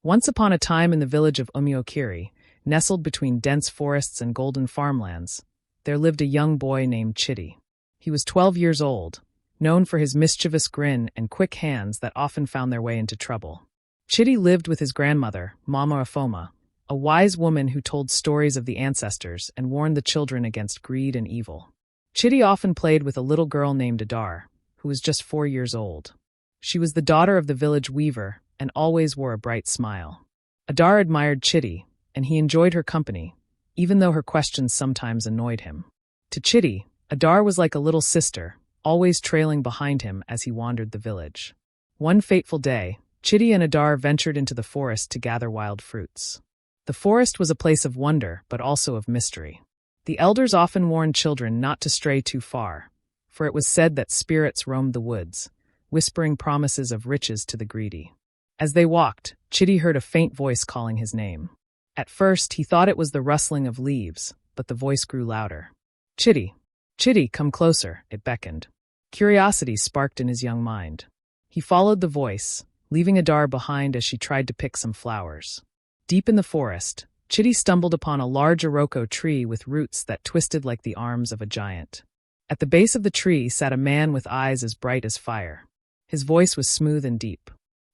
Once upon a time in the village of Omiokiri, nestled between dense forests and golden farmlands, there lived a young boy named Chidi. He was 12 years old, known for his mischievous grin and quick hands that often found their way into trouble. Chidi lived with his grandmother, Mama Afoma, a wise woman who told stories of the ancestors and warned the children against greed and evil. Chidi often played with a little girl named Adar, who was just 4 years old. She was the daughter of the village weaver and always wore a bright smile. Adar admired Chidi, and he enjoyed her company, even though her questions sometimes annoyed him. To Chidi, Adar was like a little sister, always trailing behind him as he wandered the village. One fateful day, Chidi and Adar ventured into the forest to gather wild fruits. The forest was a place of wonder, but also of mystery. The elders often warned children not to stray too far, for it was said that spirits roamed the woods, whispering promises of riches to the greedy. As they walked, Chidi heard a faint voice calling his name. At first, he thought it was the rustling of leaves, but the voice grew louder. Chidi, Chidi, come closer, it beckoned. Curiosity sparked in his young mind. He followed the voice, leaving Adar behind as she tried to pick some flowers. Deep in the forest, Chidi stumbled upon a large iroko tree with roots that twisted like the arms of a giant. At the base of the tree sat a man with eyes as bright as fire. His voice was smooth and deep.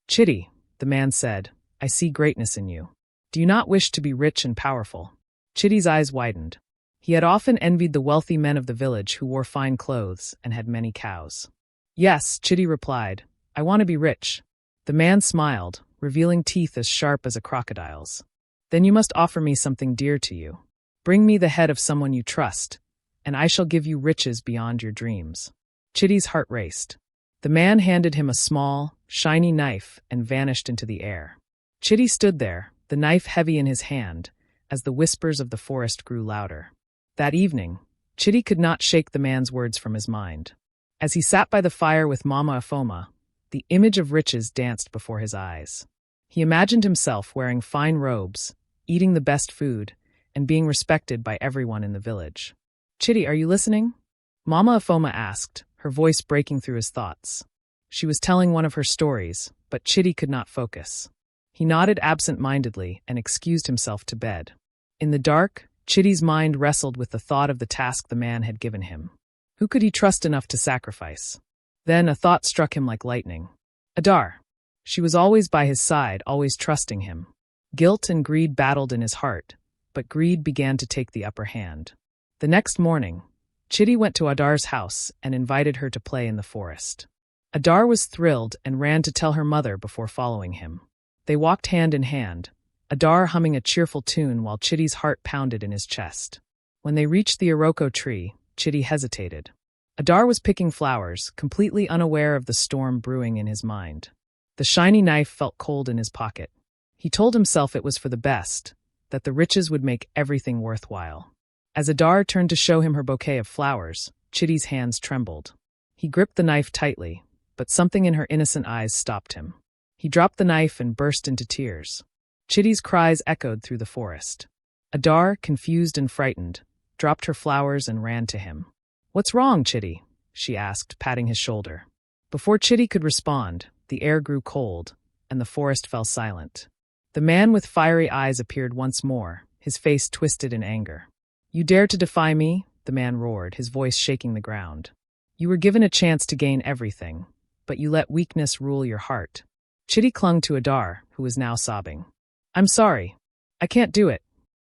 Chidi, the man said, I see greatness in you. Do you not wish to be rich and powerful? Chidi's eyes widened. He had often envied the wealthy men of the village who wore fine clothes and had many cows. Yes, Chidi replied, I want to be rich. The man smiled, revealing teeth as sharp as a crocodile's. Then you must offer me something dear to you. Bring me the head of someone you trust, and I shall give you riches beyond your dreams. Chidi's heart raced. The man handed him a small, shiny knife and vanished into the air. Chidi stood there, the knife heavy in his hand, as the whispers of the forest grew louder. That evening, Chidi could not shake the man's words from his mind. As he sat by the fire with Mama Afoma, the image of riches danced before his eyes. He imagined himself wearing fine robes, eating the best food, and being respected by everyone in the village. Chidi, are you listening? Mama Afoma asked, her voice breaking through his thoughts. She was telling one of her stories, but Chidi could not focus. He nodded absent-mindedly and excused himself to bed. In the dark, Chidi's mind wrestled with the thought of the task the man had given him. Who could he trust enough to sacrifice? Then a thought struck him like lightning. Adar. She was always by his side, always trusting him. Guilt and greed battled in his heart, but greed began to take the upper hand. The next morning, Chidi went to Adar's house and invited her to play in the forest. Adar was thrilled and ran to tell her mother before following him. They walked hand in hand, Adar humming a cheerful tune while Chidi's heart pounded in his chest. When they reached the iroko tree, Chidi hesitated. Adar was picking flowers, completely unaware of the storm brewing in his mind. The shiny knife felt cold in his pocket. He told himself it was for the best, that the riches would make everything worthwhile. As Adar turned to show him her bouquet of flowers, Chidi's hands trembled. He gripped the knife tightly, but something in her innocent eyes stopped him. He dropped the knife and burst into tears. Chidi's cries echoed through the forest. Adar, confused and frightened, dropped her flowers and ran to him. What's wrong, Chidi? She asked, patting his shoulder. Before Chidi could respond, the air grew cold, and the forest fell silent. The man with fiery eyes appeared once more, his face twisted in anger. You dare to defy me? The man roared, his voice shaking the ground. You were given a chance to gain everything, but you let weakness rule your heart. Chidi clung to Adar, who was now sobbing. I'm sorry. I can't do it,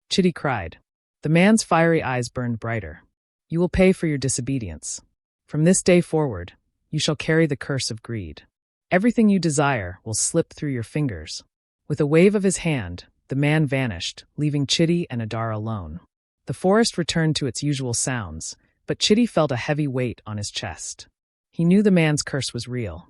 Chidi cried. The man's fiery eyes burned brighter. You will pay for your disobedience. From this day forward, you shall carry the curse of greed. Everything you desire will slip through your fingers. With a wave of his hand, the man vanished, leaving Chidi and Adar alone. The forest returned to its usual sounds, but Chidi felt a heavy weight on his chest. He knew the man's curse was real.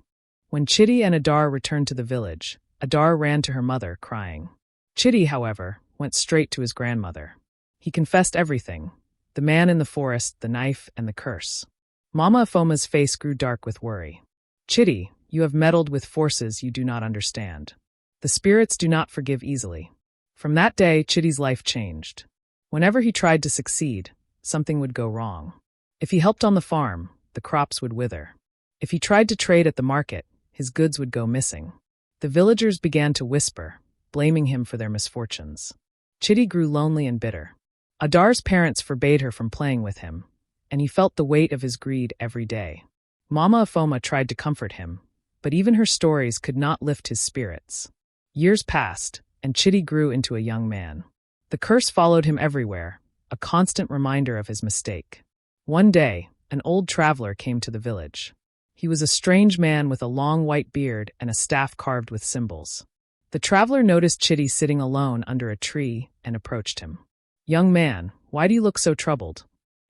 When Chidi and Adar returned to the village, Adar ran to her mother, crying. Chidi, however, went straight to his grandmother. He confessed everything, the man in the forest, the knife, and the curse. Mama Afoma's face grew dark with worry. Chidi, you have meddled with forces you do not understand. The spirits do not forgive easily. From that day, Chidi's life changed. Whenever he tried to succeed, something would go wrong. If he helped on the farm, the crops would wither. If he tried to trade at the market, his goods would go missing. The villagers began to whisper, blaming him for their misfortunes. Chidi grew lonely and bitter. Adar's parents forbade her from playing with him, and he felt the weight of his greed every day. Mama Afoma tried to comfort him, but even her stories could not lift his spirits. Years passed, and Chidi grew into a young man. The curse followed him everywhere, a constant reminder of his mistake. One day, an old traveler came to the village. He was a strange man with a long white beard and a staff carved with symbols. The traveler noticed Chidi sitting alone under a tree and approached him. "Young man, why do you look so troubled?"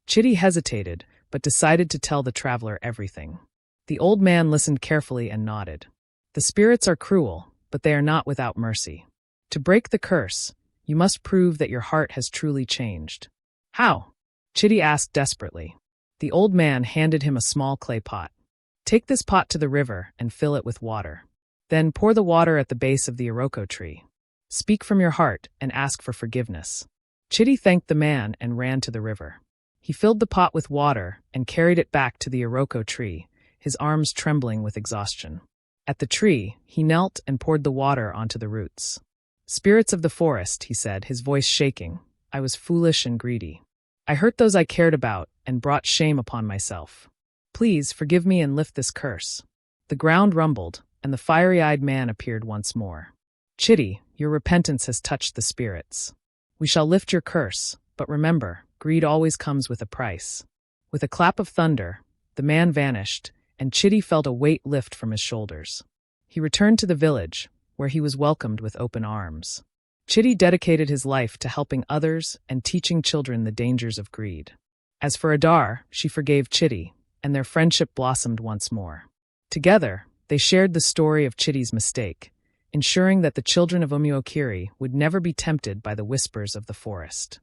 Chidi hesitated, but decided to tell the traveler everything. The old man listened carefully and nodded. "The spirits are cruel, but they are not without mercy. To break the curse, you must prove that your heart has truly changed." "How?" Chidi asked desperately. The old man handed him a small clay pot. "Take this pot to the river and fill it with water. Then pour the water at the base of the iroko tree. Speak from your heart and ask for forgiveness." Chidi thanked the man and ran to the river. He filled the pot with water and carried it back to the iroko tree, his arms trembling with exhaustion. At the tree, he knelt and poured the water onto the roots. "Spirits of the forest," he said, his voice shaking, "I was foolish and greedy. I hurt those I cared about and brought shame upon myself. Please forgive me and lift this curse." The ground rumbled, and the fiery-eyed man appeared once more. "Chidi, your repentance has touched the spirits. We shall lift your curse, but remember, greed always comes with a price." With a clap of thunder, the man vanished, and Chidi felt a weight lift from his shoulders. He returned to the village, where he was welcomed with open arms. Chidi dedicated his life to helping others and teaching children the dangers of greed. As for Adar, she forgave Chidi, and their friendship blossomed once more. Together, they shared the story of Chidi's mistake, ensuring that the children of Omiokiri would never be tempted by the whispers of the forest.